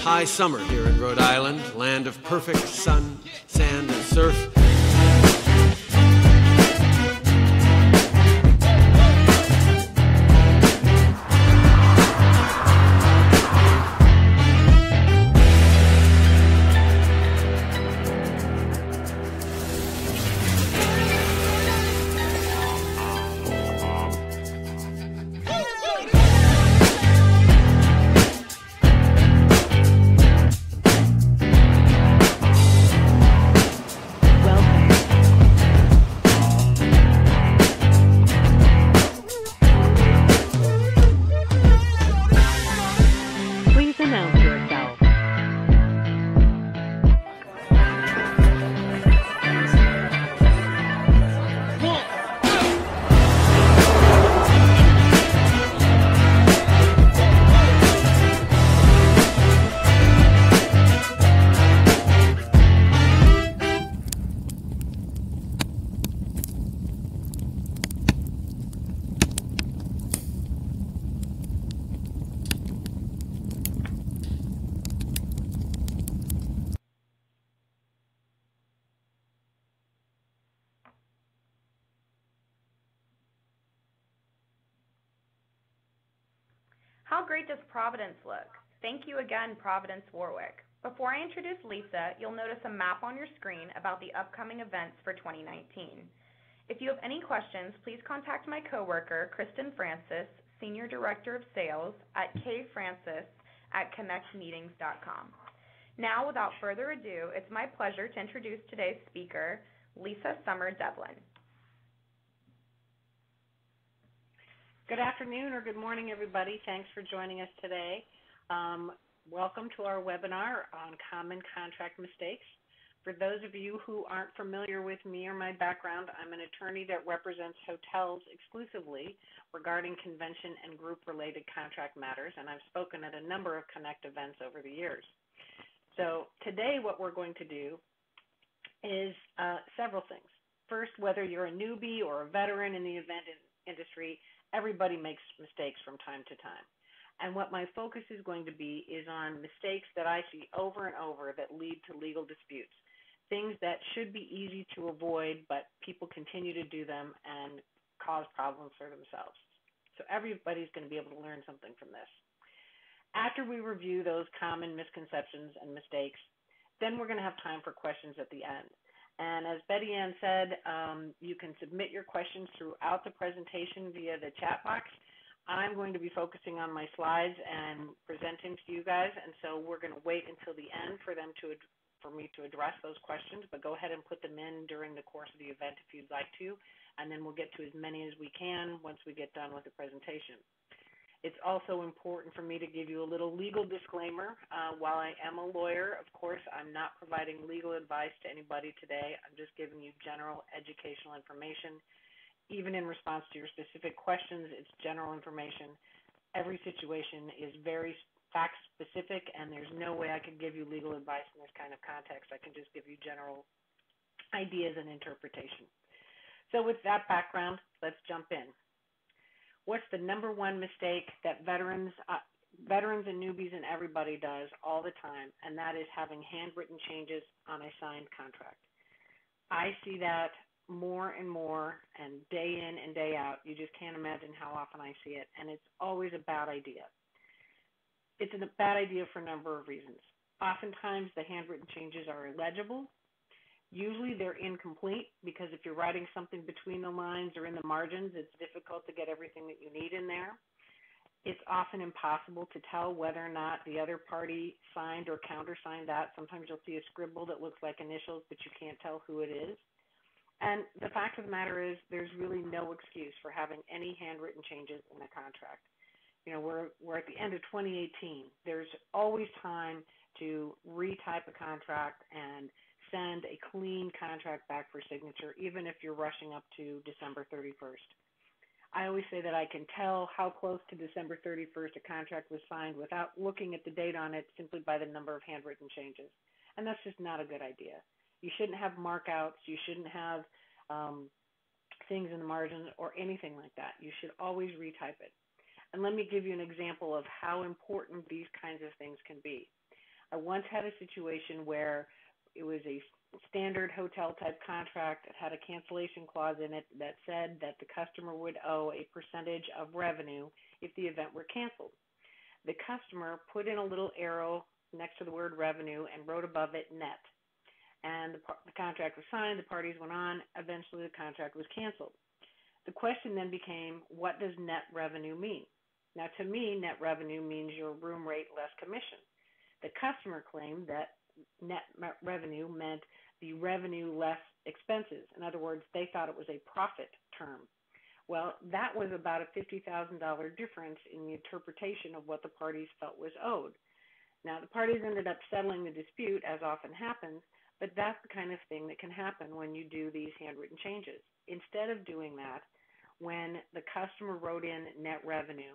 High summer here in Rhode Island, land of perfect sun, sand, and surf. How great does Providence look? Thank you again, Providence Warwick. Before I introduce Lisa, you'll notice a map on your screen about the upcoming events for 2019. If you have any questions, please contact my coworker, Kristen Francis, Senior Director of Sales at kfrancis@connectmeetings.com. Now, without further ado, it's my pleasure to introduce today's speaker, Lisa Sommer Devlin. Good afternoon or good morning, everybody. Thanks for joining us today. Welcome to our webinar on common contract mistakes. For those of you who aren't familiar with me or my background, I'm an attorney that represents hotels exclusively regarding convention and group-related contract matters, and I've spoken at a number of Connect events over the years. So today what we're going to do is several things. First, whether you're a newbie or a veteran in the event industry, everybody makes mistakes from time to time. And what my focus is going to be is on mistakes that I see over and over that lead to legal disputes, things that should be easy to avoid, but people continue to do them and cause problems for themselves. So everybody's going to be able to learn something from this. After we review those common misconceptions and mistakes, then we're going to have time for questions at the end. And as Betty Ann said, you can submit your questions throughout the presentation via the chat box. I'm going to be focusing on my slides and presenting to you guys, and so we're going to wait until the end for me to address those questions, but go ahead and put them in during the course of the event if you'd like to, and then we'll get to as many as we can once we get done with the presentation. It's also important for me to give you a little legal disclaimer. While I am a lawyer, of course, I'm not providing legal advice to anybody today. I'm just giving you general educational information. Even in response to your specific questions, it's general information. Every situation is very fact-specific, and there's no way I can give you legal advice in this kind of context. I can just give you general ideas and interpretation. So with that background, let's jump in. What's the number one mistake that veterans and newbies and everybody does all the time, and that is having handwritten changes on a signed contract. I see that more and more, and day in and day out. You just can't imagine how often I see it, and it's always a bad idea. It's a bad idea for a number of reasons. Oftentimes, the handwritten changes are illegible. Usually they're incomplete because if you're writing something between the lines or in the margins, it's difficult to get everything that you need in there. It's often impossible to tell whether or not the other party signed or countersigned that. Sometimes you'll see a scribble that looks like initials, but you can't tell who it is. And the fact of the matter is there's really no excuse for having any handwritten changes in a contract. You know, we're at the end of 2018. There's always time to retype a contract and send a clean contract back for signature, even if you're rushing up to December 31st. I always say that I can tell how close to December 31st a contract was signed without looking at the date on it simply by the number of handwritten changes. And that's just not a good idea. You shouldn't have markouts. You shouldn't have things in the margins or anything like that. You should always retype it. And let me give you an example of how important these kinds of things can be. I once had a situation where it was a standard hotel type contract. It had a cancellation clause in it that said that the customer would owe a percentage of revenue if the event were canceled. The customer put in a little arrow next to the word revenue and wrote above it net. And the contract was signed, the parties went on, eventually the contract was canceled. The question then became, what does net revenue mean? Now, to me, net revenue means your room rate less commission. The customer claimed that net revenue meant the revenue less expenses. In other words, they thought it was a profit term. Well, that was about a $50,000 difference in the interpretation of what the parties felt was owed. Now, the parties ended up settling the dispute, as often happens, but that's the kind of thing that can happen when you do these handwritten changes. Instead of doing that, when the customer wrote in net revenue,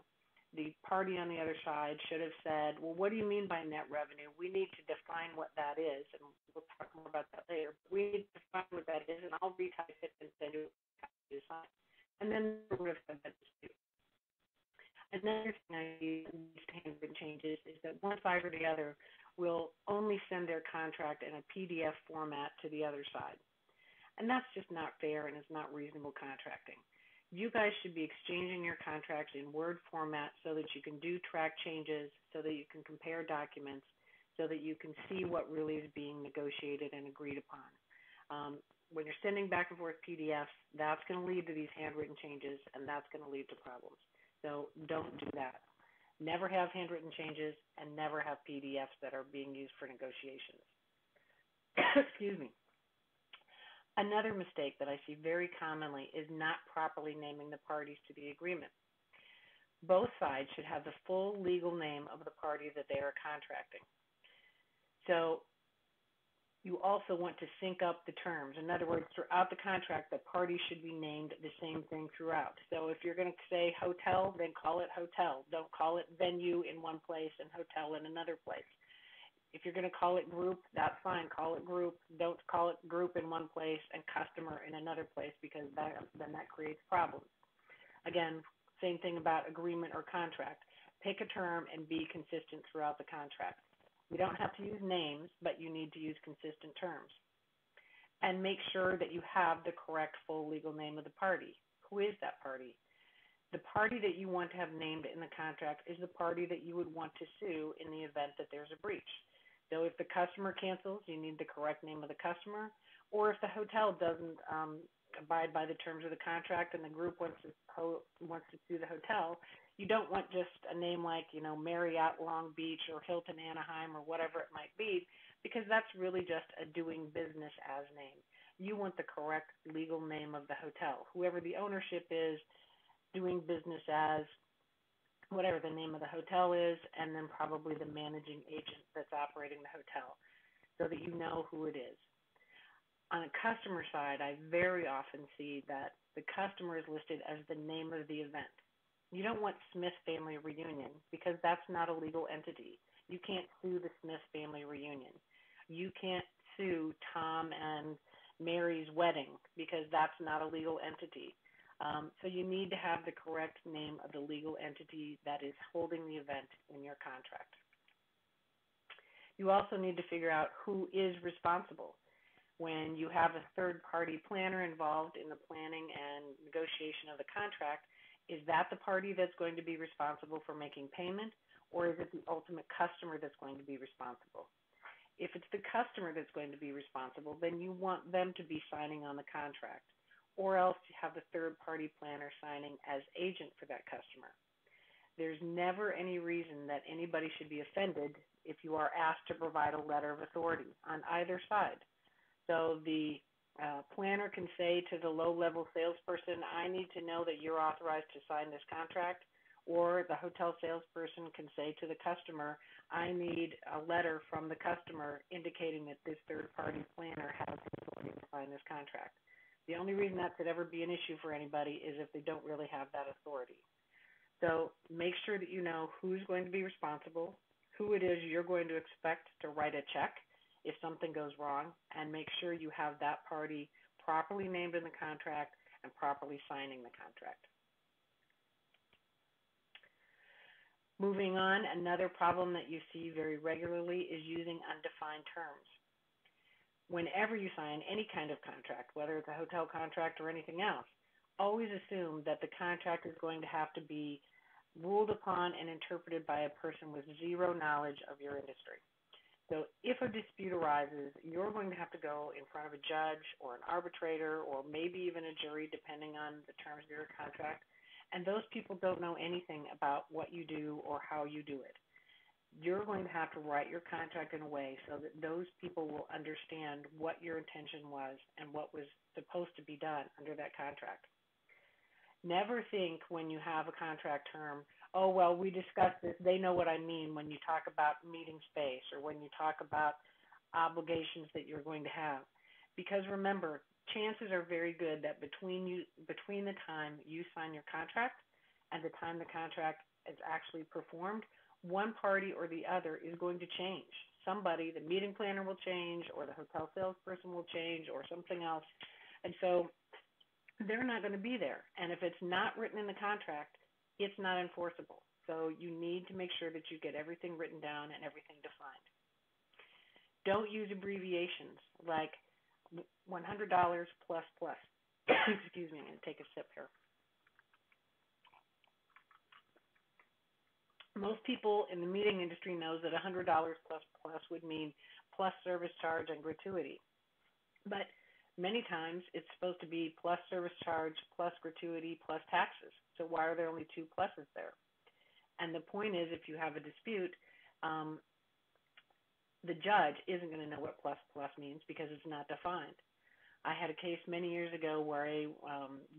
the party on the other side should have said, well, what do you mean by net revenue? We need to define what that is, and we'll talk more about that later. We need to define what that is, and I'll retype it and send it to you. And then we would have said that dispute. Another thing I see in these handwritten changes is that one side or the other will only send their contract in a PDF format to the other side. And that's just not fair, and it's not reasonable contracting. You guys should be exchanging your contracts in Word format so that you can do track changes, so that you can compare documents, so that you can see what really is being negotiated and agreed upon. When you're sending back and forth PDFs, that's going to lead to these handwritten changes, and that's going to lead to problems. So don't do that. Never have handwritten changes, and never have PDFs that are being used for negotiations. Excuse me. Another mistake that I see very commonly is not properly naming the parties to the agreement. Both sides should have the full legal name of the party that they are contracting. So you also want to sync up the terms. In other words, throughout the contract, the parties should be named the same thing throughout. So if you're going to say hotel, then call it hotel. Don't call it venue in one place and hotel in another place. If you're going to call it group, that's fine. Call it group. Don't call it group in one place and customer in another place, because then that creates problems. Again, same thing about agreement or contract. Pick a term and be consistent throughout the contract. You don't have to use names, but you need to use consistent terms. And make sure that you have the correct full legal name of the party. Who is that party? The party that you want to have named in the contract is the party that you would want to sue in the event that there's a breach. So if the customer cancels, you need the correct name of the customer. Or if the hotel doesn't abide by the terms of the contract and the group wants to sue the hotel, you don't want just a name like, Marriott Long Beach or Hilton Anaheim or whatever it might be, because that's really just a doing business as name. You want the correct legal name of the hotel. Whoever the ownership is, doing business as, whatever the name of the hotel is, and then probably the managing agent that's operating the hotel, so that you know who it is. On a customer side, I very often see that the customer is listed as the name of the event. You don't want Smith Family Reunion, because that's not a legal entity. You can't sue the Smith Family Reunion. You can't sue Tom and Mary's wedding, because that's not a legal entity. So you need to have the correct name of the legal entity that is holding the event in your contract. You also need to figure out who is responsible. When you have a third-party planner involved in the planning and negotiation of the contract, is that the party that's going to be responsible for making payment, or is it the ultimate customer that's going to be responsible? If it's the customer that's going to be responsible, then you want them to be signing on the contract, or else you have the third-party planner signing as agent for that customer. There's never any reason that anybody should be offended if you are asked to provide a letter of authority on either side. So the planner can say to the low-level salesperson, I need to know that you're authorized to sign this contract, or the hotel salesperson can say to the customer, I need a letter from the customer indicating that this third-party planner has the authority to sign this contract. The only reason that could ever be an issue for anybody is if they don't really have that authority. So make sure that you know who's going to be responsible, who it is you're going to expect to write a check if something goes wrong, and make sure you have that party properly named in the contract and properly signing the contract. Moving on, another problem that you see very regularly is using undefined terms. Whenever you sign any kind of contract, whether it's a hotel contract or anything else, always assume that the contract is going to have to be ruled upon and interpreted by a person with zero knowledge of your industry. So if a dispute arises, you're going to have to go in front of a judge or an arbitrator or maybe even a jury, depending on the terms of your contract, and those people don't know anything about what you do or how you do it. You're going to have to write your contract in a way so that those people will understand what your intention was and what was supposed to be done under that contract. Never think when you have a contract term, oh, well, we discussed this, they know what I mean when you talk about meeting space or when you talk about obligations that you're going to have. Because remember, chances are very good that between the time you sign your contract and the time the contract is actually performed, one party or the other is going to change. Somebody, the meeting planner will change, or the hotel salesperson will change, or something else. And so they're not going to be there. And if it's not written in the contract, it's not enforceable. So you need to make sure that you get everything written down and everything defined. Don't use abbreviations like $100 plus plus. Excuse me, I'm going to take a sip here. Most people in the meeting industry knows that $100 plus plus would mean plus service charge and gratuity. But many times it's supposed to be plus service charge, plus gratuity, plus taxes. So why are there only two pluses there? And the point is, if you have a dispute, the judge isn't going to know what plus plus means because it's not defined. I had a case many years ago where a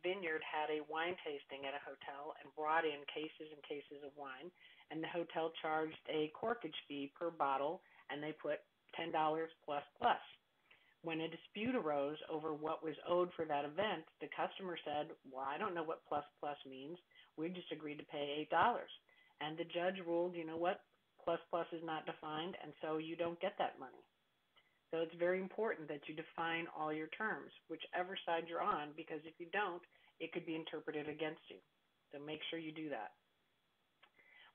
vineyard had a wine tasting at a hotel and brought in cases and cases of wine, and the hotel charged a corkage fee per bottle, and they put $10 plus plus. When a dispute arose over what was owed for that event, the customer said, well, I don't know what plus plus means. We just agreed to pay $8. And the judge ruled, you know what, plus plus is not defined, and so you don't get that money. So it's very important that you define all your terms, whichever side you're on, because if you don't, it could be interpreted against you. So make sure you do that.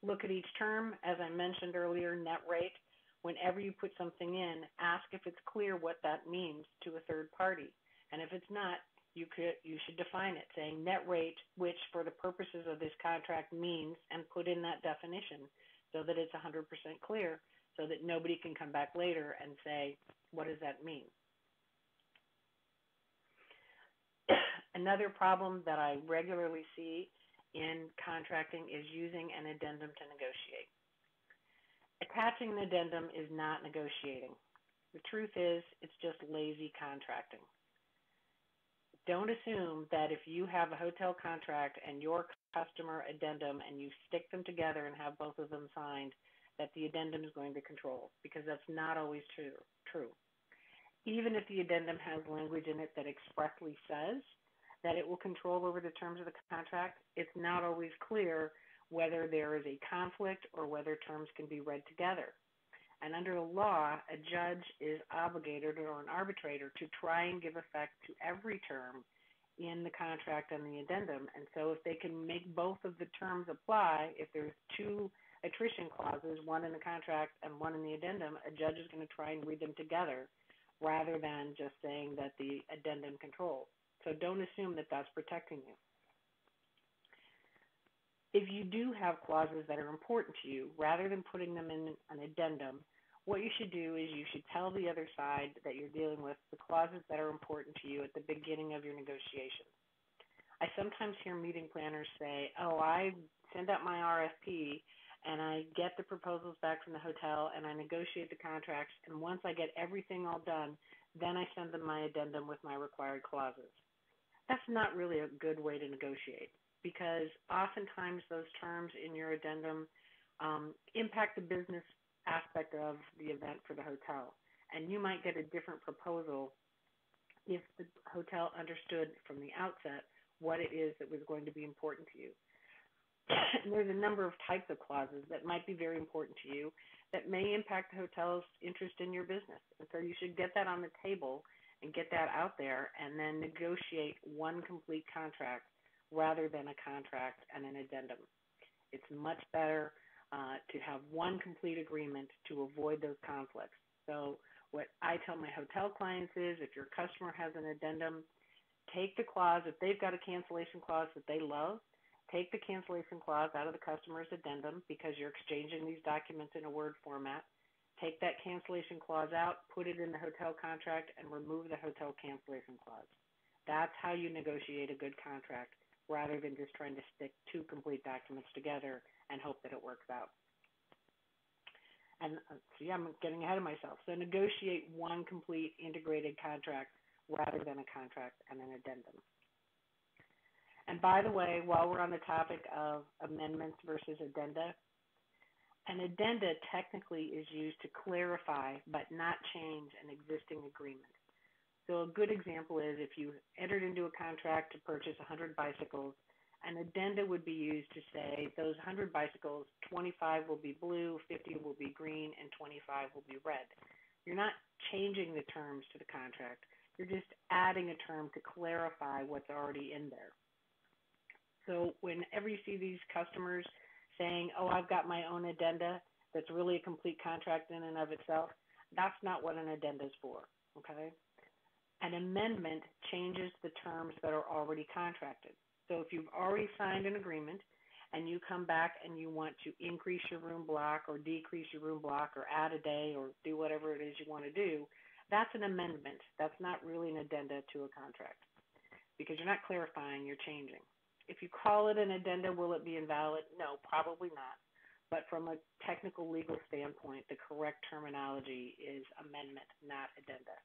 Look at each term. As I mentioned earlier, net rate. Whenever you put something in, ask if it's clear what that means to a third party. And if it's not, you should define it, saying net rate, which for the purposes of this contract means, and put in that definition so that it's 100% clear, so that nobody can come back later and say, what does that mean? Another problem that I regularly see in contracting is using an addendum to negotiate. Attaching an addendum is not negotiating. The truth is, it's just lazy contracting. Don't assume that if you have a hotel contract and your customer addendum and you stick them together and have both of them signed, that the addendum is going to control, because that's not always true. Even if the addendum has language in it that expressly says that it will control over the terms of the contract, it's not always clear whether there is a conflict or whether terms can be read together. And under the law, a judge is obligated, or an arbitrator, to try and give effect to every term in the contract and the addendum. And so if they can make both of the terms apply, if there's two attrition clauses, one in the contract and one in the addendum, a judge is going to try and read them together rather than just saying that the addendum controls. So don't assume that that's protecting you. If you do have clauses that are important to you, rather than putting them in an addendum, what you should do is you should tell the other side that you're dealing with the clauses that are important to you at the beginning of your negotiation. I sometimes hear meeting planners say, oh, I send out my RFP and I get the proposals back from the hotel and I negotiate the contracts, and once I get everything all done, then I send them my addendum with my required clauses. That's not really a good way to negotiate. because oftentimes those terms in your addendum impact the business aspect of the event for the hotel. And you might get a different proposal if the hotel understood from the outset what it is that was going to be important to you. And there's a number of types of clauses that might be very important to you that may impact the hotel's interest in your business. And so you should get that on the table and get that out there and then negotiate one complete contract rather than a contract and an addendum. It's much better to have one complete agreement to avoid those conflicts. So what I tell my hotel clients is if your customer has an addendum, take the clause. If they've got a cancellation clause that they love, take the cancellation clause out of the customer's addendum because you're exchanging these documents in a Word format. Take that cancellation clause out, put it in the hotel contract, and remove the hotel cancellation clause. That's how you negotiate a good contract rather than just trying to stick two complete documents together and hope that it works out. And see, I'm getting ahead of myself. So negotiate one complete integrated contract rather than a contract and an addendum. And by the way, while we're on the topic of amendments versus addenda, an addenda technically is used to clarify but not change an existing agreement. So a good example is if you entered into a contract to purchase 100 bicycles, an addenda would be used to say those 100 bicycles, 25 will be blue, 50 will be green, and 25 will be red. You're not changing the terms to the contract. You're just adding a term to clarify what's already in there. So whenever you see these customers saying, oh, I've got my own addenda that's really a complete contract in and of itself, that's not what an addenda is for, okay? An amendment changes the terms that are already contracted. So if you've already signed an agreement and you come back and you want to increase your room block or decrease your room block or add a day or do whatever it is you want to do, that's an amendment. That's not really an addenda to a contract because you're not clarifying, you're changing. If you call it an addenda, will it be invalid? No, probably not. But from a technical legal standpoint, the correct terminology is amendment, not addenda.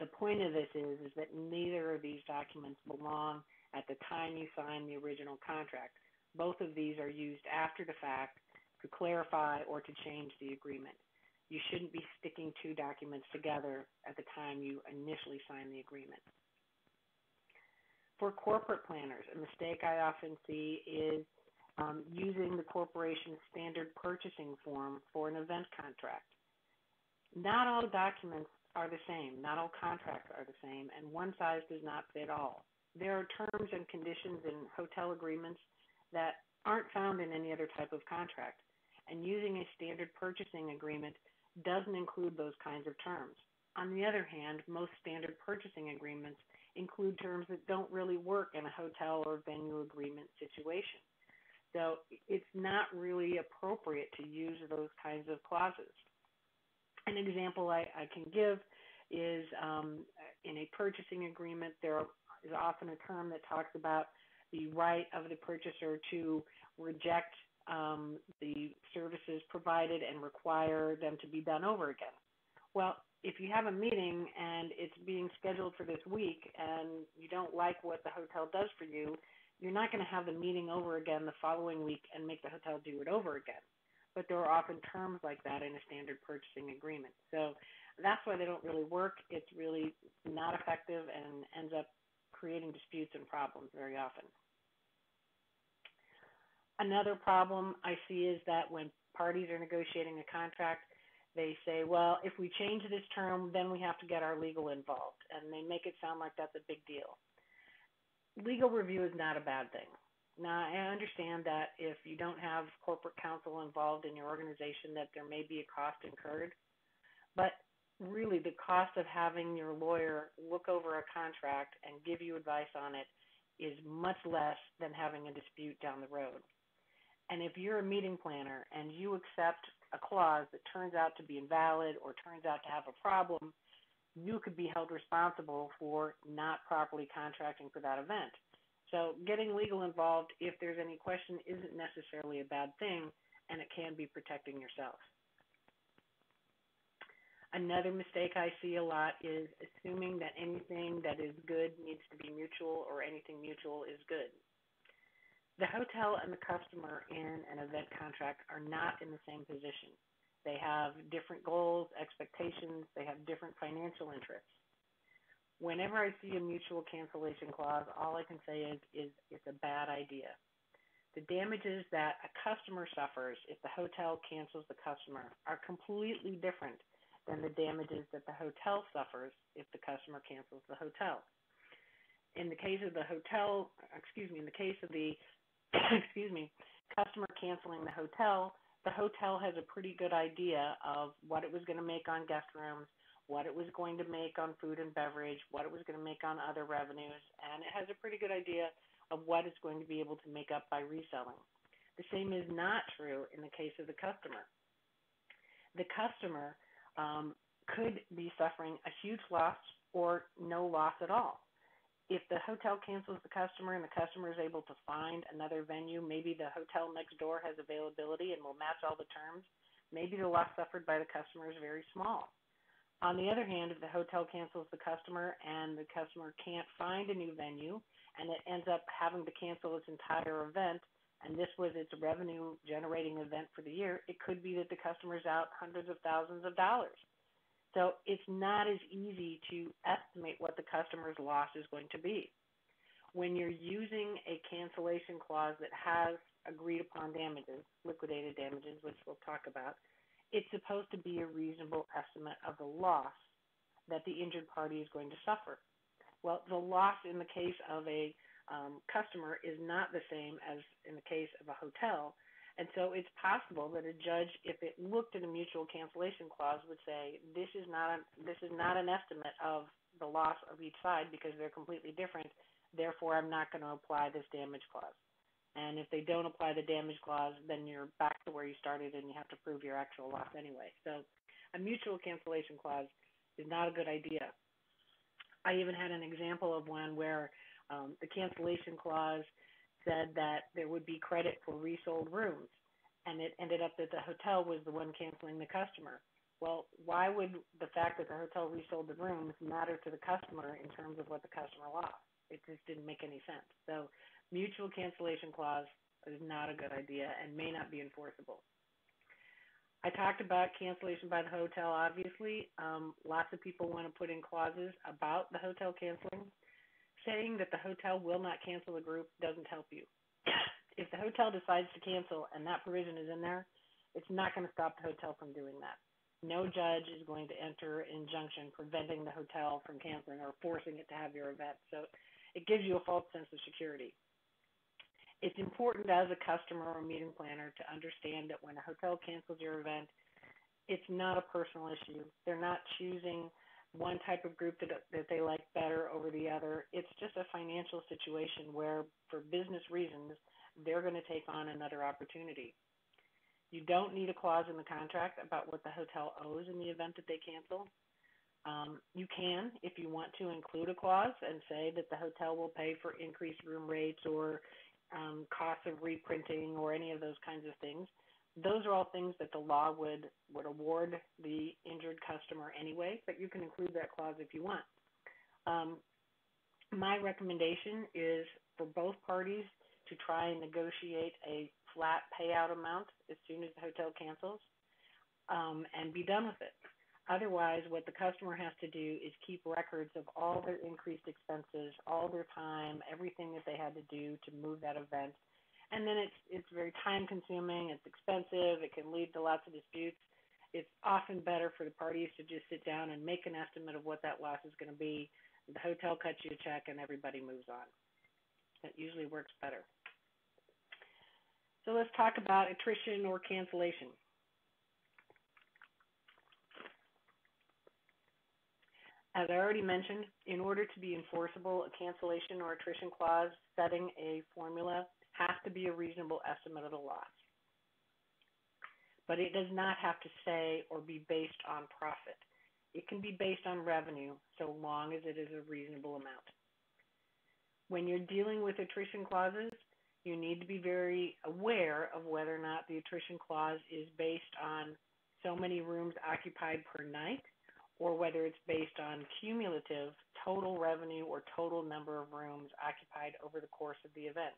The point of this is that neither of these documents belong at the time you sign the original contract. Both of these are used after the fact to clarify or to change the agreement. You shouldn't be sticking two documents together at the time you initially sign the agreement. For corporate planners, a mistake I often see is using the corporation's standard purchasing form for an event contract. Not all documents are the same. Not all contracts are the same, and one size does not fit all. There are terms and conditions in hotel agreements that aren't found in any other type of contract, and using a standard purchasing agreement doesn't include those kinds of terms. On the other hand, most standard purchasing agreements include terms that don't really work in a hotel or venue agreement situation. So it's not really appropriate to use those kinds of clauses. An example I can give is in a purchasing agreement, there is often a term that talks about the right of the purchaser to reject the services provided and require them to be done over again. Well, if you have a meeting and it's being scheduled for this week and you don't like what the hotel does for you, you're not going to have the meeting over again the following week and make the hotel do it over again. But there are often terms like that in a standard purchasing agreement. So that's why they don't really work. It's really not effective and ends up creating disputes and problems very often. Another problem I see is that when parties are negotiating a contract, they say, well, if we change this term, then we have to get our legal involved, and they make it sound like that's a big deal. Legal review is not a bad thing. Now, I understand that if you don't have corporate counsel involved in your organization, that there may be a cost incurred, but really the cost of having your lawyer look over a contract and give you advice on it is much less than having a dispute down the road. And if you're a meeting planner and you accept a clause that turns out to be invalid or turns out to have a problem, you could be held responsible for not properly contracting for that event. So getting legal involved, if there's any question, isn't necessarily a bad thing, and it can be protecting yourself. Another mistake I see a lot is assuming that anything that is good needs to be mutual or anything mutual is good. The hotel and the customer in an event contract are not in the same position. They have different goals, expectations, they have different financial interests. Whenever I see a mutual cancellation clause, all I can say is it's a bad idea. The damages that a customer suffers if the hotel cancels the customer are completely different than the damages that the hotel suffers if the customer cancels the hotel. In the case of the customer canceling the hotel has a pretty good idea of what it was going to make on guest rooms, what it was going to make on food and beverage, what it was going to make on other revenues, and it has a pretty good idea of what it's going to be able to make up by reselling. The same is not true in the case of the customer. The customer could be suffering a huge loss or no loss at all. If the hotel cancels the customer and the customer is able to find another venue, maybe the hotel next door has availability and will match all the terms, maybe the loss suffered by the customer is very small. On the other hand, if the hotel cancels the customer and the customer can't find a new venue and it ends up having to cancel its entire event, and this was its revenue-generating event for the year, it could be that the customer's out hundreds of thousands of dollars. So it's not as easy to estimate what the customer's loss is going to be. When you're using a cancellation clause that has agreed upon damages, liquidated damages, which we'll talk about, it's supposed to be a reasonable estimate of the loss that the injured party is going to suffer. Well, the loss in the case of a customer is not the same as in the case of a hotel. And so it's possible that a judge, if it looked at a mutual cancellation clause, would say, this is not an estimate of the loss of each side because they're completely different. Therefore, I'm not going to apply this damage clause. And if they don't apply the damage clause, then you're back to where you started and you have to prove your actual loss anyway. So a mutual cancellation clause is not a good idea. I even had an example of one where the cancellation clause said that there would be credit for resold rooms, and it ended up that the hotel was the one canceling the customer. Well, why would the fact that the hotel resold the rooms matter to the customer in terms of what the customer lost? It just didn't make any sense. So mutual cancellation clause is not a good idea and may not be enforceable. I talked about cancellation by the hotel, obviously. Lots of people want to put in clauses about the hotel canceling. Saying that the hotel will not cancel a group doesn't help you. If the hotel decides to cancel and that provision is in there, it's not going to stop the hotel from doing that. No judge is going to enter an injunction preventing the hotel from canceling or forcing it to have your event. So it gives you a false sense of security. It's important as a customer or meeting planner to understand that when a hotel cancels your event, it's not a personal issue. They're not choosing one type of group that they like better over the other. It's just a financial situation where, for business reasons, they're going to take on another opportunity. You don't need a clause in the contract about what the hotel owes in the event that they cancel. You can, if you want to, include a clause and say that the hotel will pay for increased room rates or costs of reprinting or any of those kinds of things. Those are all things that the law would award the injured customer anyway, but you can include that clause if you want. My recommendation is for both parties to try and negotiate a flat payout amount as soon as the hotel cancels and be done with it. Otherwise, what the customer has to do is keep records of all their increased expenses, all their time, everything that they had to do to move that event. And then it's very time-consuming, it's expensive, it can lead to lots of disputes. It's often better for the parties to just sit down and make an estimate of what that loss is going to be. The hotel cuts you a check and everybody moves on. That usually works better. So let's talk about attrition or cancellation. As I already mentioned, in order to be enforceable, a cancellation or attrition clause setting a formula has to be a reasonable estimate of the loss. But it does not have to say or be based on profit. It can be based on revenue so long as it is a reasonable amount. When you're dealing with attrition clauses, you need to be very aware of whether or not the attrition clause is based on so many rooms occupied per night, or whether it's based on cumulative total revenue or total number of rooms occupied over the course of the event.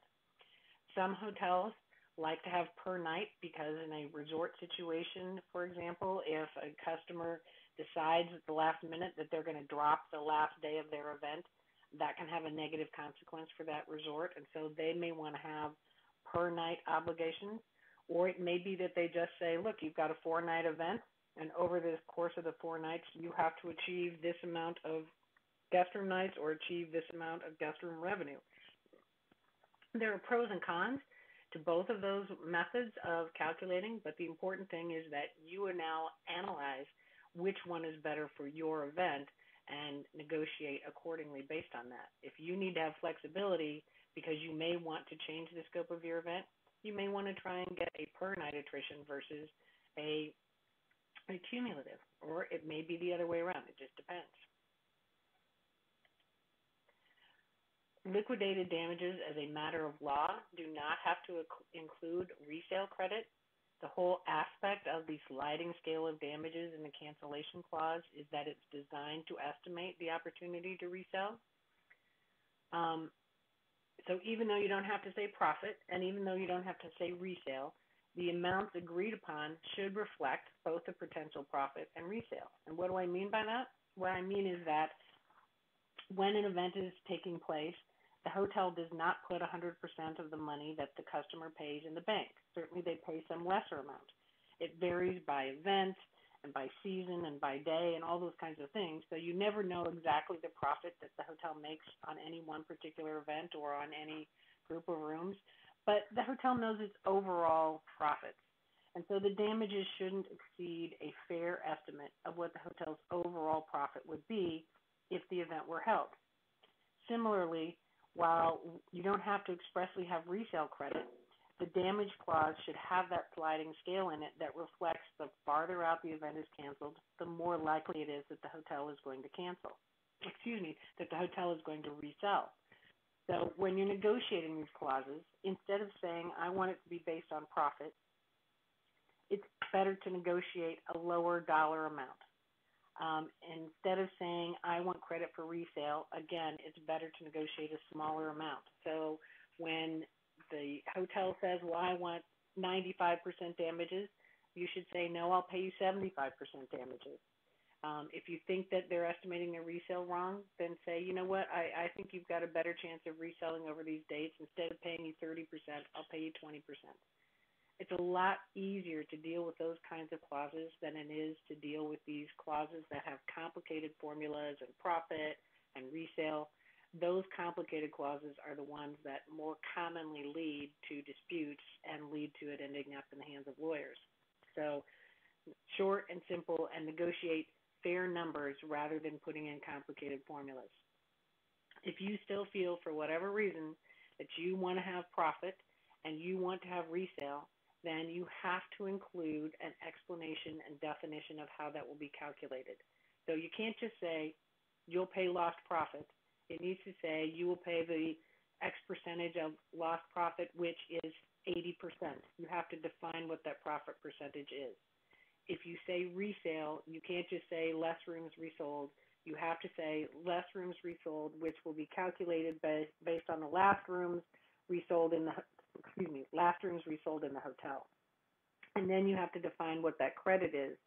Some hotels like to have per night because in a resort situation, for example, if a customer decides at the last minute that they're going to drop the last day of their event, that can have a negative consequence for that resort, and so they may want to have per night obligations. Or it may be that they just say, look, you've got a 4-night event, and over the course of the 4 nights, you have to achieve this amount of guest room nights or achieve this amount of guest room revenue. There are pros and cons to both of those methods of calculating, but the important thing is that you will now analyze which one is better for your event and negotiate accordingly based on that. If you need to have flexibility because you may want to change the scope of your event, you may want to try and get a per night attrition versus a cumulative, or it may be the other way around. It just depends. Liquidated damages as a matter of law do not have to include resale credit. The whole aspect of the sliding scale of damages in the cancellation clause is that it's designed to estimate the opportunity to resell. So even though you don't have to say profit, and even though you don't have to say resale, the amounts agreed upon should reflect both the potential profit and resale. And what do I mean by that? What I mean is that when an event is taking place, the hotel does not put 100% of the money that the customer pays in the bank. Certainly they pay some lesser amount. It varies by event and by season and by day and all those kinds of things. So you never know exactly the profit that the hotel makes on any one particular event or on any group of rooms. But the hotel knows its overall profits. And so the damages shouldn't exceed a fair estimate of what the hotel's overall profit would be if the event were held. Similarly, while you don't have to expressly have resale credit, the damage clause should have that sliding scale in it that reflects the farther out the event is canceled, the more likely it is that the hotel is going to that the hotel is going to resell. So when you're negotiating these clauses, instead of saying, I want it to be based on profit, it's better to negotiate a lower dollar amount. Instead of saying, I want credit for resale, again, it's better to negotiate a smaller amount. So when the hotel says, well, I want 95% damages, you should say, no, I'll pay you 75% damages. If you think that they're estimating their resale wrong, then say, you know what, I think you've got a better chance of reselling over these dates. Instead of paying you 30%, I'll pay you 20%. It's a lot easier to deal with those kinds of clauses than it is to deal with these clauses that have complicated formulas and profit and resale. Those complicated clauses are the ones that more commonly lead to disputes and lead to it ending up in the hands of lawyers. So short and simple, and negotiate fair numbers rather than putting in complicated formulas. If you still feel, for whatever reason, that you want to have profit and you want to have resale, then you have to include an explanation and definition of how that will be calculated. So you can't just say, you'll pay lost profit. It needs to say, you will pay the X percentage of lost profit, which is 80%. You have to define what that profit percentage is. If you say resale, you can't just say less rooms resold. You have to say less rooms resold, which will be calculated based on the last rooms resold in the hotel. And then you have to define what that credit is.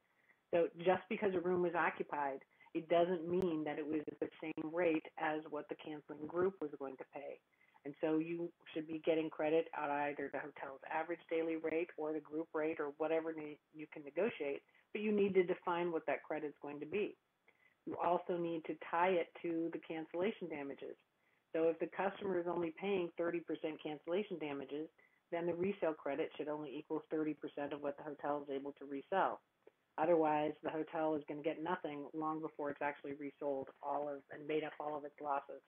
So just because a room was occupied, it doesn't mean that it was at the same rate as what the canceling group was going to pay. And so you should be getting credit on either the hotel's average daily rate or the group rate or whatever you can negotiate, but you need to define what that credit is going to be. You also need to tie it to the cancellation damages. So if the customer is only paying 30% cancellation damages, then the resale credit should only equal 30% of what the hotel is able to resell. Otherwise, the hotel is going to get nothing long before it's actually resold and made up all of its losses.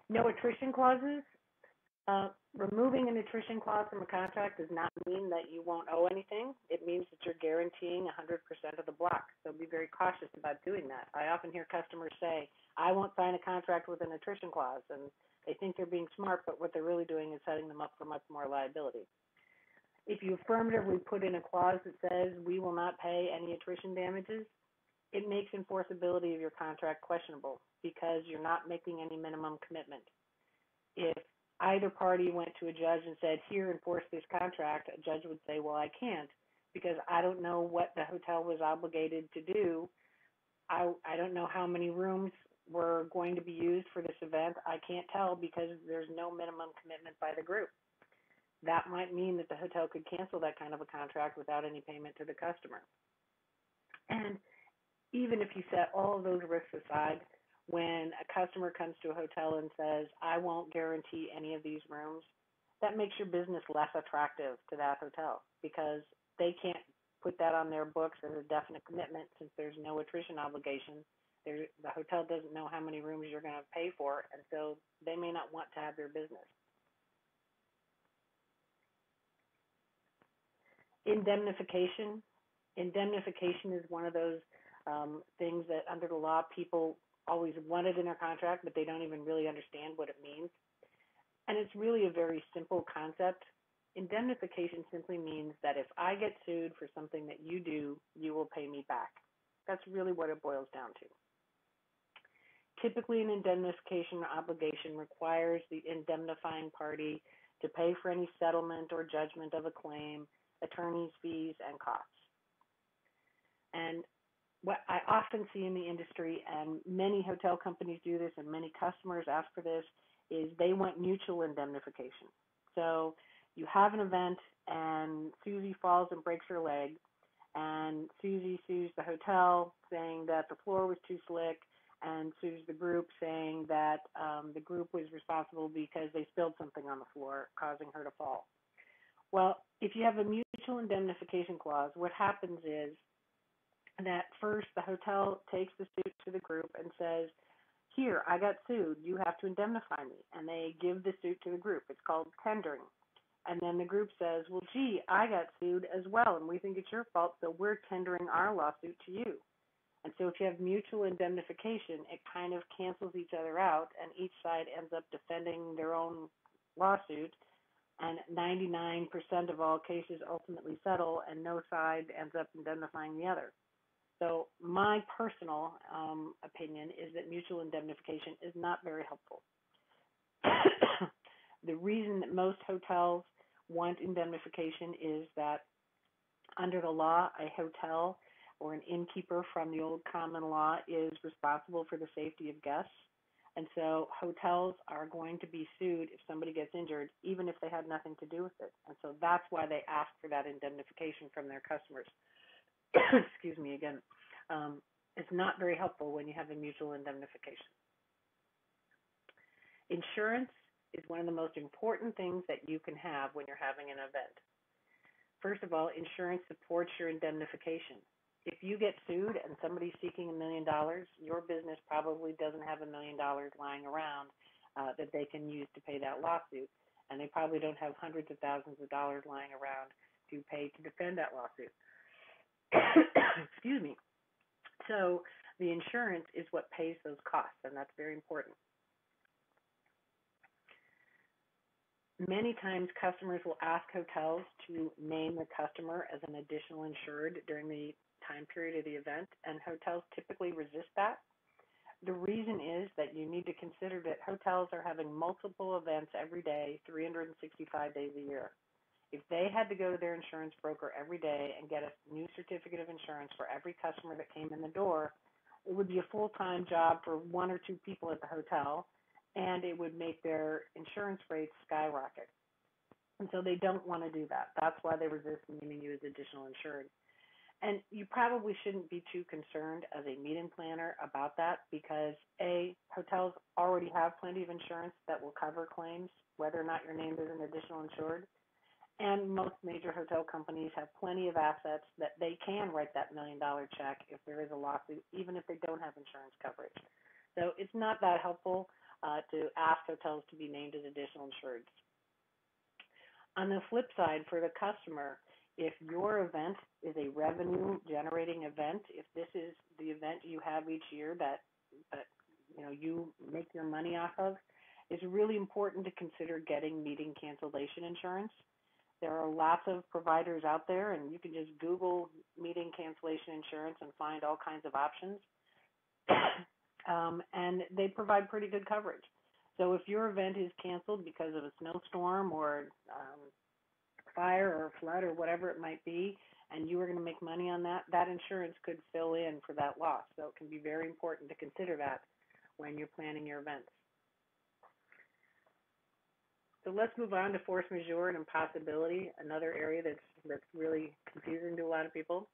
No attrition clauses. Removing an attrition clause from a contract does not mean that you won't owe anything. It means that you're guaranteeing 100% of the block. So be very cautious about doing that. I often hear customers say, I won't sign a contract with an attrition clause, and they think they're being smart, but what they're really doing is setting them up for much more liability. If you affirmatively put in a clause that says we will not pay any attrition damages, it makes enforceability of your contract questionable because you're not making any minimum commitment. If either party went to a judge and said, here, enforce this contract, a judge would say, well, I can't because I don't know what the hotel was obligated to do. I don't know how many rooms were going to be used for this event. I can't tell because there's no minimum commitment by the group. That might mean that the hotel could cancel that kind of a contract without any payment to the customer. And even if you set all of those risks aside, when a customer comes to a hotel and says, I won't guarantee any of these rooms, that makes your business less attractive to that hotel because they can't put that on their books as a definite commitment since there's no attrition obligation. The hotel doesn't know how many rooms you're going to pay for, and so they may not want to have their business. Indemnification. Indemnification is one of those things that under the law people always wanted in their contract, but they don't even really understand what it means. And it's really a very simple concept. Indemnification simply means that if I get sued for something that you do, you will pay me back. That's really what it boils down to. Typically, an indemnification obligation requires the indemnifying party to pay for any settlement or judgment of a claim, attorney's fees, and costs. And what I often see in the industry, and many hotel companies do this and many customers ask for this, is they want mutual indemnification. So you have an event and Susie falls and breaks her leg, and Susie sues the hotel saying that the floor was too slick and sues the group saying that the group was responsible because they spilled something on the floor causing her to fall. Well, if you have a mutual indemnification clause, what happens is that first the hotel takes the suit to the group and says, here, I got sued, you have to indemnify me. And they give the suit to the group. It's called tendering. And then the group says, well, gee, I got sued as well, and we think it's your fault, so we're tendering our lawsuit to you. And so if you have mutual indemnification, it kind of cancels each other out, and each side ends up defending their own lawsuit, and 99% of all cases ultimately settle, and no side ends up indemnifying the other. So my personal opinion is that mutual indemnification is not very helpful. The reason that most hotels want indemnification is that under the law, a hotel or an innkeeper from the old common law is responsible for the safety of guests. And so hotels are going to be sued if somebody gets injured, even if they had nothing to do with it. And so that's why they ask for that indemnification from their customers. Excuse me again. It's not very helpful when you have a mutual indemnification. Insurance is one of the most important things that you can have when you're having an event. First of all, insurance supports your indemnification. If you get sued and somebody's seeking $1 million, your business probably doesn't have $1 million lying around that they can use to pay that lawsuit, and they probably don't have hundreds of thousands of dollars lying around to pay to defend that lawsuit. Excuse me. So the insurance is what pays those costs, and that's very important. Many times customers will ask hotels to name the customer as an additional insured during the time period of the event, and hotels typically resist that. The reason is that you need to consider that hotels are having multiple events every day, 365 days a year. If they had to go to their insurance broker every day and get a new certificate of insurance for every customer that came in the door, it would be a full-time job for one or two people at the hotel, and it would make their insurance rates skyrocket. And so they don't want to do that. That's why they resist naming you as additional insured. And you probably shouldn't be too concerned as a meeting planner about that because, A, hotels already have plenty of insurance that will cover claims, whether or not you're named as an additional insured. And most major hotel companies have plenty of assets that they can write that $1 million check if there is a lawsuit, even if they don't have insurance coverage. So it's not that helpful to ask hotels to be named as additional insureds. On the flip side, for the customer, if your event is a revenue-generating event, if this is the event you have each year that you make your money off of, it's really important to consider getting meeting cancellation insurance. There are lots of providers out there, and you can just Google meeting cancellation insurance and find all kinds of options. And they provide pretty good coverage. So if your event is canceled because of a snowstorm or fire or flood or whatever it might be, and you are going to make money on that, that insurance could fill in for that loss. So it can be very important to consider that when you're planning your events. So let's move on to force majeure and impossibility, another area that's really confusing to a lot of people.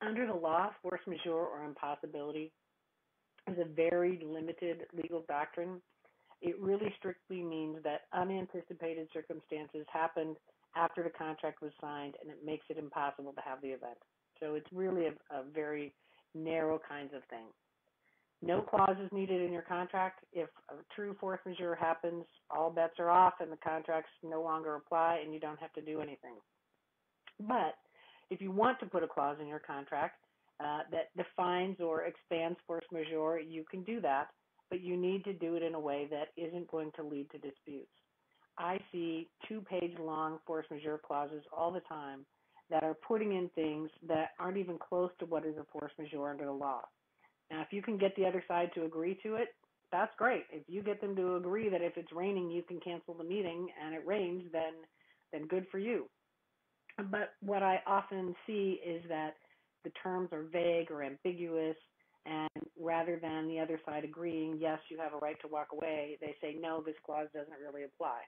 Under the law, force majeure or impossibility is a very limited legal doctrine. It really strictly means that unanticipated circumstances happened after the contract was signed, and it makes it impossible to have the event. So it's really a very narrow kinds of thing. No clause is needed in your contract. If a true force majeure happens, all bets are off and the contracts no longer apply and you don't have to do anything. But if you want to put a clause in your contract that defines or expands force majeure, you can do that, but you need to do it in a way that isn't going to lead to disputes. I see 2-page long force majeure clauses all the time that are putting in things that aren't even close to what is a force majeure under the law. Now, if you can get the other side to agree to it, that's great. If you get them to agree that if it's raining, you can cancel the meeting and it rains, then good for you. But what I often see is that the terms are vague or ambiguous, and rather than the other side agreeing, yes, you have a right to walk away, they say, no, this clause doesn't really apply.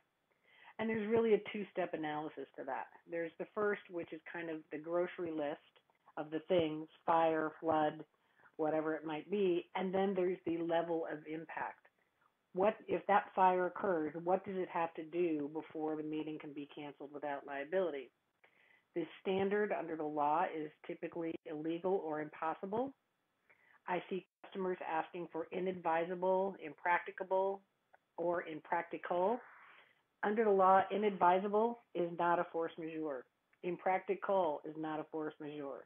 And there's really a 2-step analysis to that. There's the first, which is kind of the grocery list of the things, fire, flood, whatever it might be, and then there's the level of impact. What if that fire occurs, what does it have to do before the meeting can be canceled without liability? The standard under the law is typically illegal or impossible. I see customers asking for inadvisable, impracticable, or impractical. Under the law, inadvisable is not a force majeure. Impractical is not a force majeure.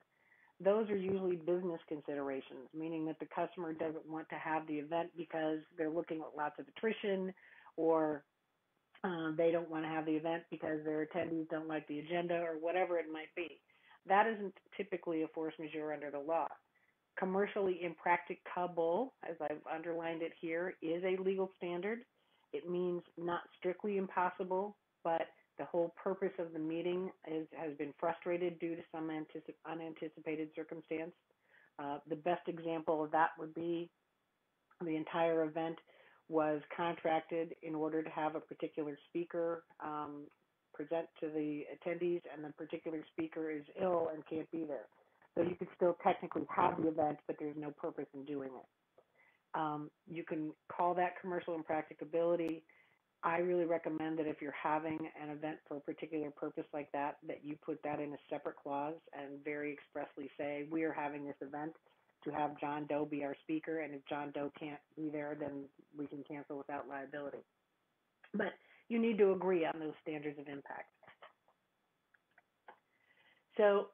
Those are usually business considerations, meaning that the customer doesn't want to have the event because they're looking at lots of attrition, or they don't want to have the event because their attendees don't like the agenda, or whatever it might be. That isn't typically a force majeure under the law. Commercially impracticable, as I've underlined it here, is a legal standard. It means not strictly impossible, but the whole purpose of the meeting has been frustrated due to some unanticipated circumstance. The best example of that would be the entire event was contracted in order to have a particular speaker present to the attendees, and the particular speaker is ill and can't be there. So you could still technically have the event, but there's no purpose in doing it. You can call that commercial impracticability. I really recommend that if you're having an event for a particular purpose like that, that you put that in a separate clause and very expressly say, we are having this event to have John Doe be our speaker, and if John Doe can't be there, then we can cancel without liability. But you need to agree on those standards of impact. So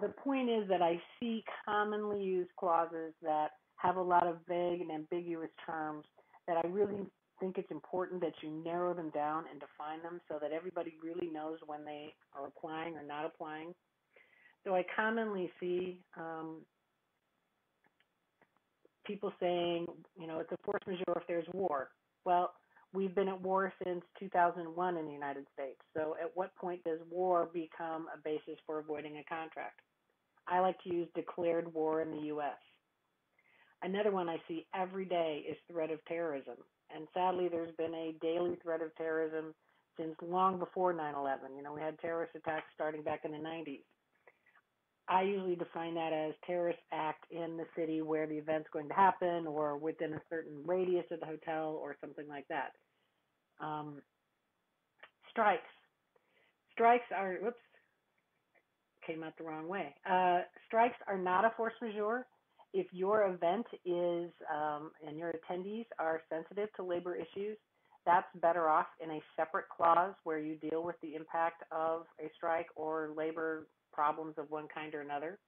the point is that I see commonly used clauses that have a lot of vague and ambiguous terms that I really think it's important that you narrow them down and define them so that everybody really knows when they are applying or not applying. So I commonly see people saying, it's a force majeure if there's war. Well, we've been at war since 2001 in the United States. So at what point does war become a basis for avoiding a contract? I like to use declared war in the U.S. Another one I see every day is threat of terrorism. And sadly, there's been a daily threat of terrorism since long before 9/11. We had terrorist attacks starting back in the 90s. I usually define that as terrorist act in the city where the event's going to happen, or within a certain radius of the hotel, or something like that. Strikes. Strikes are, came out the wrong way. Strikes are not a force majeure. If your event is, and your attendees are sensitive to labor issues, that's better off in a separate clause where you deal with the impact of a strike or labor problems of one kind or another.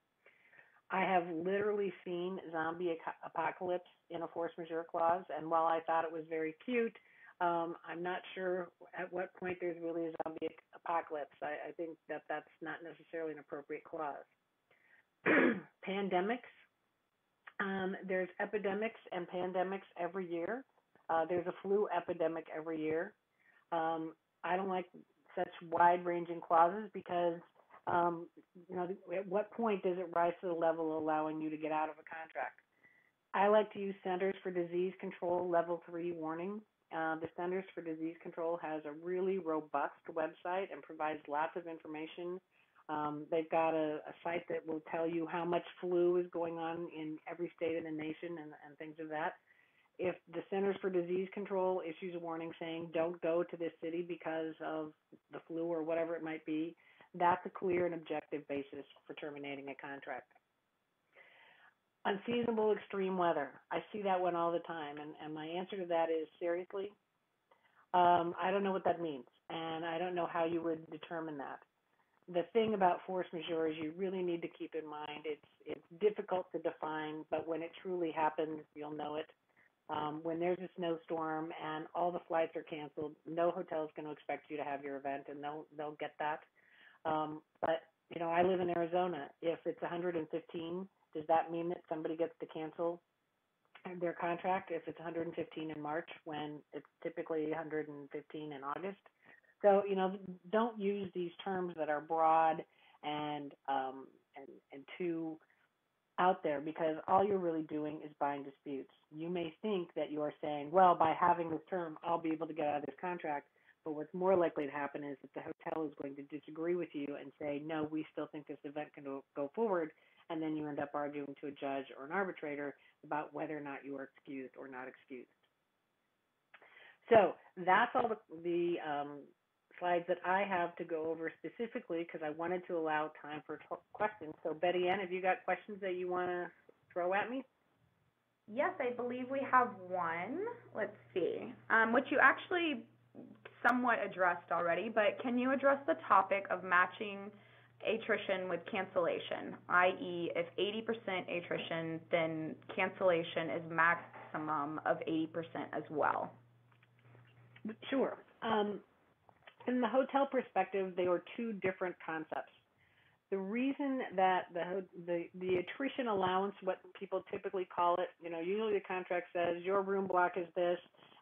I have literally seen zombie apocalypse in a force majeure clause, and while I thought it was very cute, I'm not sure at what point there's really a zombie apocalypse. I think that that's not necessarily an appropriate clause. Pandemics There's epidemics and pandemics every year. There's a flu epidemic every year. I don't like such wide-ranging clauses because, um, at what point does it rise to the level of allowing you to get out of a contract? I like to use Centers for Disease Control Level 3 warning. The Centers for Disease Control has a really robust website and provides lots of information. They've got a site that will tell you how much flu is going on in every state in the nation and things of that. If the Centers for Disease Control issues a warning saying don't go to this city because of the flu or whatever it might be, that's a clear and objective basis for terminating a contract. Unseasonable extreme weather. I see that one all the time, and my answer to that is seriously, I don't know what that means, and I don't know how you would determine that. The thing about force majeure is you really need to keep in mind it's difficult to define, but when it truly happens, you'll know it. When there's a snowstorm and all the flights are canceled, no hotel is going to expect you to have your event, and they'll get that. But I live in Arizona. If it's 115, does that mean that somebody gets to cancel their contract if it's 115 in March when it's typically 115 in August? So, don't use these terms that are broad and too out there, because all you're really doing is buying disputes. You may think that you are saying, well, by having this term, I'll be able to get out of this contract. But what's more likely to happen is that the hotel is going to disagree with you and say, no, we still think this event can go forward. And then you end up arguing to a judge or an arbitrator about whether or not you are excused or not excused. So that's all the slides that I have to go over specifically because I wanted to allow time for questions. So Betty Ann, have you got questions that you want to throw at me? Yes, I believe we have one. Let's see. Which you actually somewhat addressed already, but can you address the topic of matching attrition with cancellation, i.e. if 80% attrition, then cancellation is maximum of 80% as well? Sure. In the hotel perspective, they are two different concepts. The reason that the attrition allowance, what people typically call it, usually the contract says your room block is this,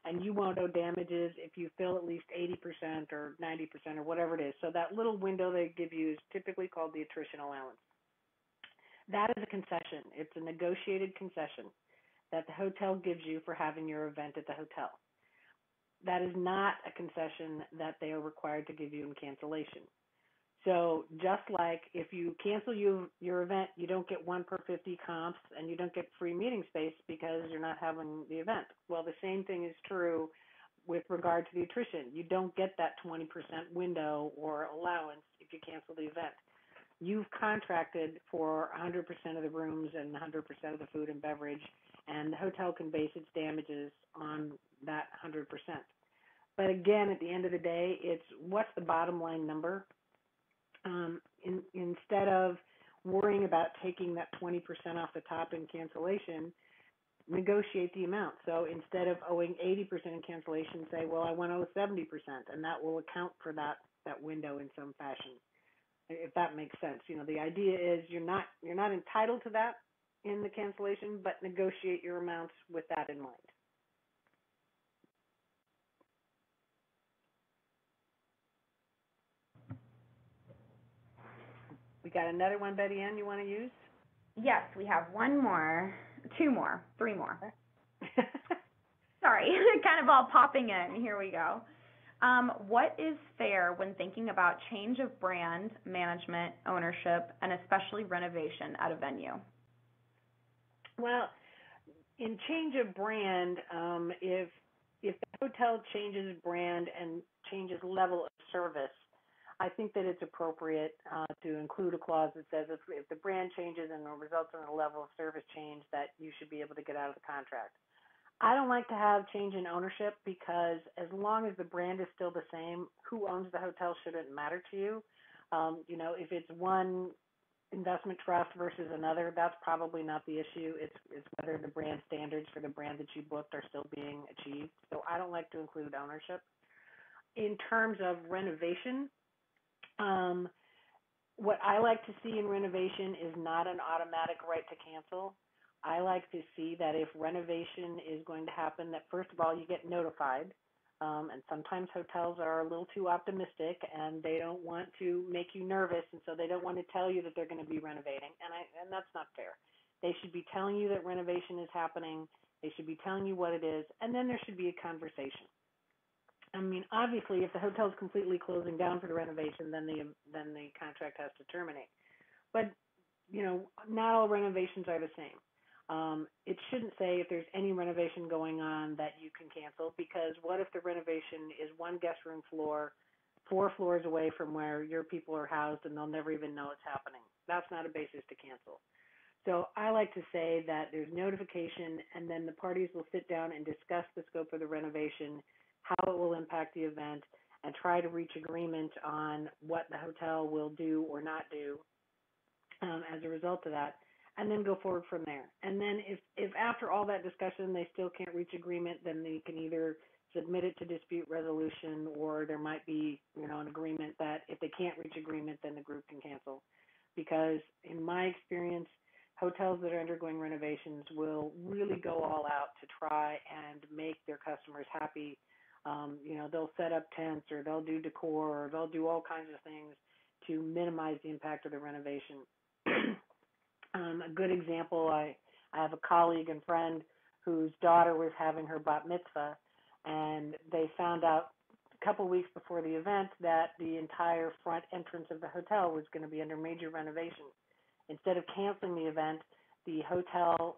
and you won't owe damages if you fill at least 80% or 90% or whatever it is. So that little window they give you is typically called the attrition allowance. That is a concession. It's a negotiated concession that the hotel gives you for having your event at the hotel. That is not a concession that they are required to give you in cancellation. So just like if you cancel your event, you don't get 1 per 50 comps and you don't get free meeting space because you're not having the event. Well, the same thing is true with regard to the attrition. You don't get that 20% window or allowance if you cancel the event. You've contracted for 100% of the rooms and 100% of the food and beverage, and the hotel can base its damages on that 100%. But again, at the end of the day, it's what's the bottom line number? Instead of worrying about taking that 20% off the top in cancellation, negotiate the amount. So instead of owing 80% in cancellation, say, well, I want to owe 70%, and that will account for that window in some fashion, if that makes sense. The idea is you're not entitled to that in the cancellation, but negotiate your amounts with that in mind. We got another one, Betty Ann, you want to use? Yes, we have one more, two more, three more. Okay. Sorry, kind of all popping in. Here we go. What is fair when thinking about change of brand, management, ownership, and especially renovation at a venue? Well, in change of brand, if the hotel changes brand and changes level of service, I think that it's appropriate to include a clause that says if the brand changes and it results in a level of service change, that you should be able to get out of the contract. I don't like to have change in ownership because as long as the brand is still the same, who owns the hotel shouldn't matter to you. If it's one investment trust versus another, that's probably not the issue. It's whether the brand standards for the brand that you booked are still being achieved. So I don't like to include ownership. In terms of renovation, what I like to see in renovation is not an automatic right to cancel. I like to see that if renovation is going to happen, that first of all, you get notified. And sometimes hotels are a little too optimistic and they don't want to make you nervous, and so they don't want to tell you that they're going to be renovating, and that's not fair. They should be telling you that renovation is happening. They should be telling you what it is, and then there should be a conversation. I mean, obviously, if the hotel's completely closing down for the renovation, then the contract has to terminate. But not all renovations are the same. It shouldn't say if there's any renovation going on that you can cancel, because what if the renovation is one guest room floor, 4 floors away from where your people are housed, and they'll never even know it's happening? That's not a basis to cancel. So I like to say that there's notification, and then the parties will sit down and discuss the scope of the renovation, how it will impact the event, and try to reach agreement on what the hotel will do or not do as a result of that, and then go forward from there. And then if after all that discussion they still can't reach agreement, then they can either submit it to dispute resolution, or there might be an agreement that if they can't reach agreement, then the group can cancel. Because in my experience, hotels that are undergoing renovations will really go all out to try and make their customers happy. They'll set up tents, or they'll do decor, or they'll do all kinds of things to minimize the impact of the renovation. A good example, I have a colleague and friend whose daughter was having her bat mitzvah, and they found out a couple weeks before the event that the entire front entrance of the hotel was going to be under major renovation. Instead of canceling the event, the hotel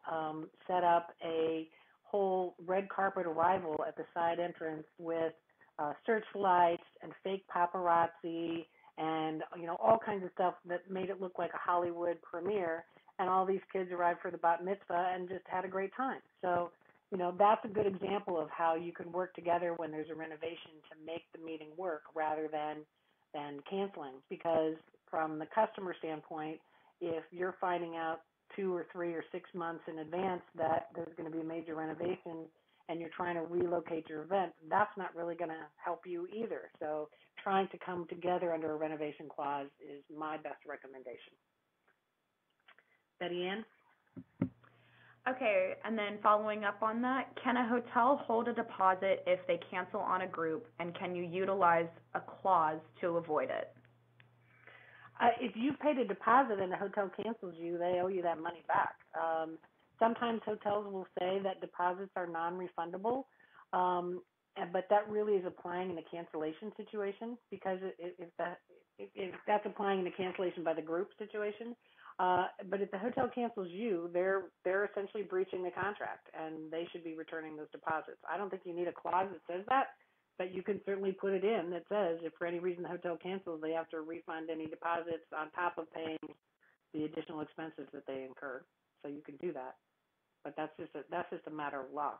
set up a whole red carpet arrival at the side entrance with searchlights and fake paparazzi and all kinds of stuff that made it look like a Hollywood premiere. And all these kids arrived for the bat mitzvah and just had a great time. So that's a good example of how you can work together when there's a renovation to make the meeting work rather than canceling. Because from the customer standpoint, if you're finding out 2 or 3 or 6 months in advance that there's going to be a major renovation and you're trying to relocate your event, that's not really going to help you either. So trying to come together under a renovation clause is my best recommendation. Betty Ann? Okay, and then following up on that, can a hotel hold a deposit if they cancel on a group, and can you utilize a clause to avoid it? If you paid a deposit and the hotel cancels you, they owe you that money back. Sometimes hotels will say that deposits are non-refundable, but that really is applying in a cancellation situation, because if that's applying in a cancellation by the group situation. But if the hotel cancels you, they're essentially breaching the contract, and they should be returning those deposits. I don't think you need a clause that says that, but you can certainly put it in that says if for any reason the hotel cancels, they have to refund any deposits on top of paying the additional expenses that they incur. So you can do that, but that's just a matter of law.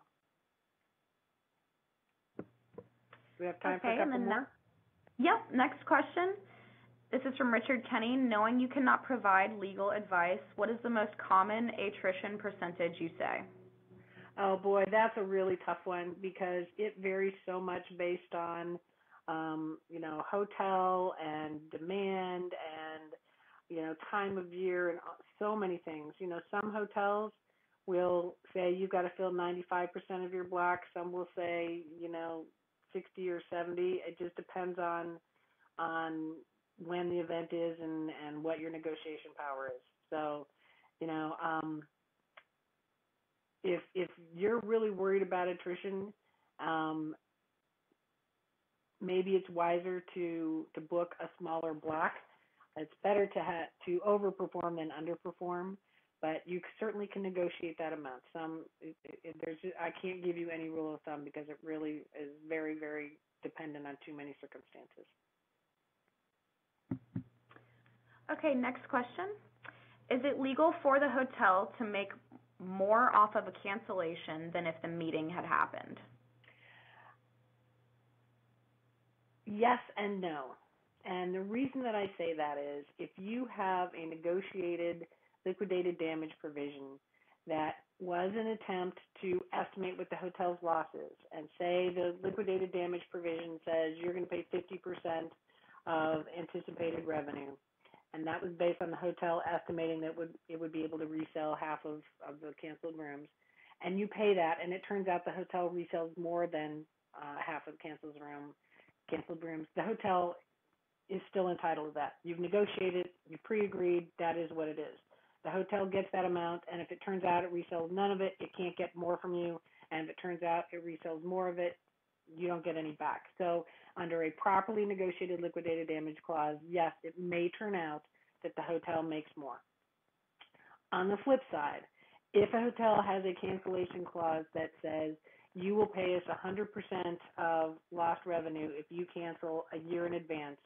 Do we have time for a couple more? Yep. Next question. This is from Richard Kenny. Knowing you cannot provide legal advice, what is the most common attrition percentage you say? Oh boy, that's a really tough one, because it varies so much based on, hotel and demand and, time of year and so many things. Some hotels will say you've got to fill 95% of your block. Some will say, 60 or 70. It just depends on when the event is and what your negotiation power is. So, if you're really worried about attrition, maybe it's wiser to book a smaller block. It's better to overperform than underperform, but you certainly can negotiate that amount. I can't give you any rule of thumb, because it really is very, very dependent on too many circumstances. Okay, next question. Is it legal for the hotel to make more off of a cancellation than if the meeting had happened? Yes and no. And the reason that I say that is if you have a negotiated liquidated damage provision that was an attempt to estimate what the hotel's losses, and say the liquidated damage provision says you're going to pay 50% of anticipated revenue, and and that was based on the hotel estimating that it would be able to resell half of the canceled rooms. And you pay that, and it turns out the hotel resells more than half of canceled rooms. The hotel is still entitled to that. You've negotiated, you pre-agreed, that is what it is. The hotel gets that amount, and if it turns out it resells none of it, it can't get more from you, and if it turns out it resells more of it, you don't get any back. So under a properly negotiated liquidated damage clause, yes, it may turn out that the hotel makes more. On the flip side, if a hotel has a cancellation clause that says you will pay us 100% of lost revenue if you cancel a year in advance,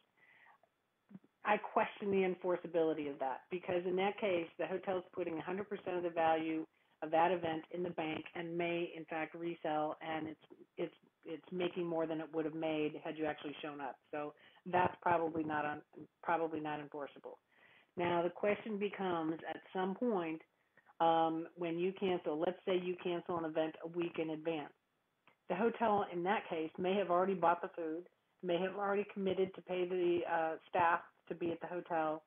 I question the enforceability of that, because in that case, the hotel's putting 100% of the value of that event in the bank and may, in fact, resell, and it's making more than it would have made had you actually shown up. So that's probably not enforceable. Now, the question becomes, at some point, when you cancel, let's say you cancel an event a week in advance. The hotel, in that case, may have already bought the food, may have already committed to pay the staff to be at the hotel,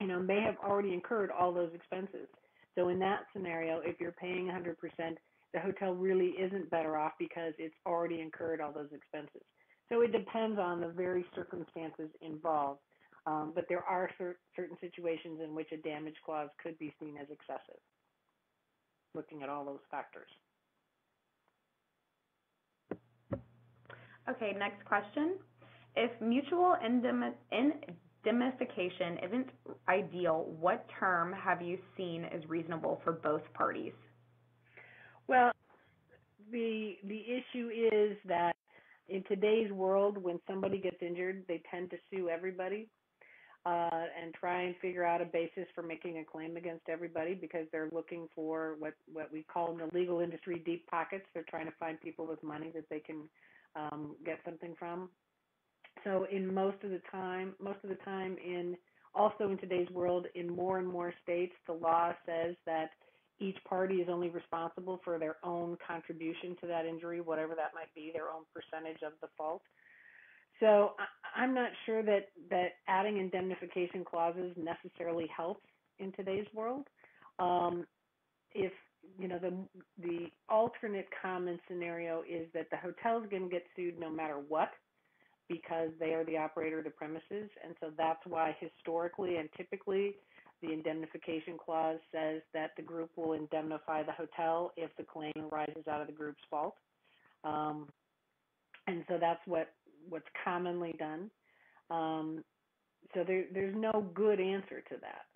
may have already incurred all those expenses. So in that scenario, if you're paying 100%, the hotel really isn't better off because it's already incurred all those expenses. So it depends on the very circumstances involved. But there are certain situations in which a damage clause could be seen as excessive, looking at all those factors. Okay, next question. If mutual indemnification isn't ideal, what term have you seen as reasonable for both parties? Well, the issue is that in today's world, when somebody gets injured, they tend to sue everybody and try and figure out a basis for making a claim against everybody, because they're looking for what we call in the legal industry deep pockets. They're trying to find people with money that they can get something from. So in most of the time also in today's world, in more and more states, the law says that each party is only responsible for their own contribution to that injury, whatever that might be, their own percentage of the fault. So I'm not sure that adding indemnification clauses necessarily helps in today's world. If the alternate common scenario is that the hotel is going to get sued no matter what, because they are the operator of the premises, and so that's why historically and typically the indemnification clause says that the group will indemnify the hotel if the claim arises out of the group's fault. And so that's what's commonly done. So there's no good answer to that.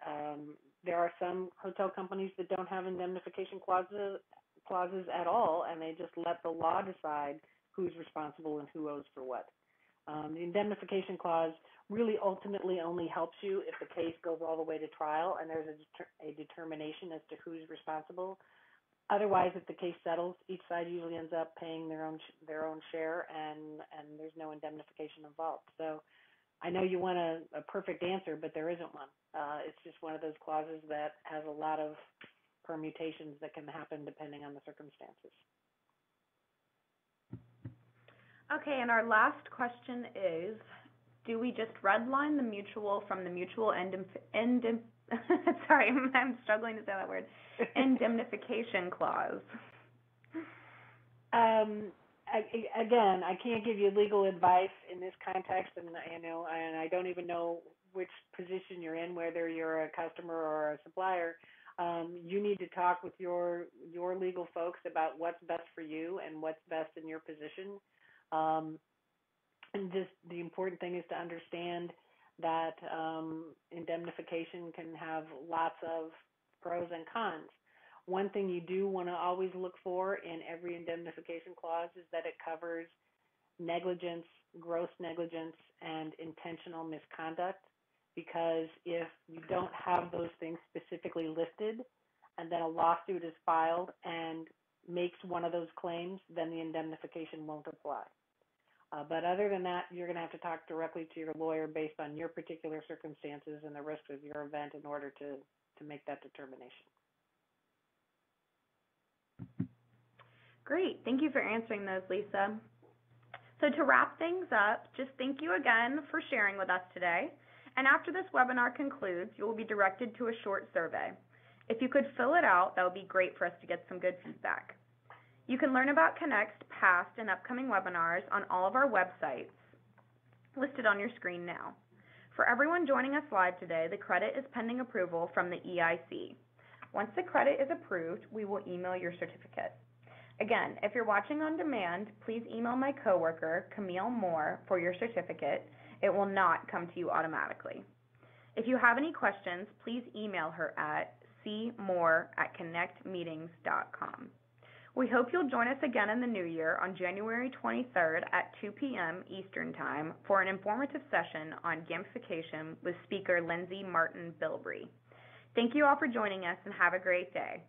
There are some hotel companies that don't have indemnification clauses at all, and they just let the law decide who's responsible and who owes for what. The indemnification clause really ultimately only helps you if the case goes all the way to trial and there's a determination as to who's responsible. Otherwise, if the case settles, each side usually ends up paying their own share, and there's no indemnification involved. So I know you want a perfect answer, but there isn't one. It's just one of those clauses that has a lot of permutations that can happen depending on the circumstances. Okay, and our last question is, do we just redline the mutual from the mutual sorry, I'm struggling to say that word, indemnification clause? Again, I can't give you legal advice in this context, and I don't even know which position you're in, whether you're a customer or a supplier. You need to talk with your legal folks about what's best for you and what's best in your position. And just the important thing is to understand that indemnification can have lots of pros and cons. One thing you do want to always look for in every indemnification clause is that it covers negligence, gross negligence, and intentional misconduct, because if you don't have those things specifically listed and then a lawsuit is filed and makes one of those claims, then the indemnification won't apply. But other than that, you're going to have to talk directly to your lawyer based on your particular circumstances and the risk of your event in order to make that determination. Great. Thank you for answering those, Lisa. So to wrap things up, just thank you again for sharing with us today. And after this webinar concludes, you will be directed to a short survey. If you could fill it out, that would be great for us to get some good feedback. You can learn about Connect's past and upcoming webinars on all of our websites listed on your screen now. For everyone joining us live today, the credit is pending approval from the EIC. Once the credit is approved, we will email your certificate. Again, if you're watching on demand, please email my coworker, Camille Moore, for your certificate. It will not come to you automatically. If you have any questions, please email her at cmoore@connectmeetings.com. We hope you'll join us again in the new year on January 23rd at 2 p.m. Eastern Time for an informative session on gamification with speaker Lindsay Martin Bilbrey. Thank you all for joining us and have a great day.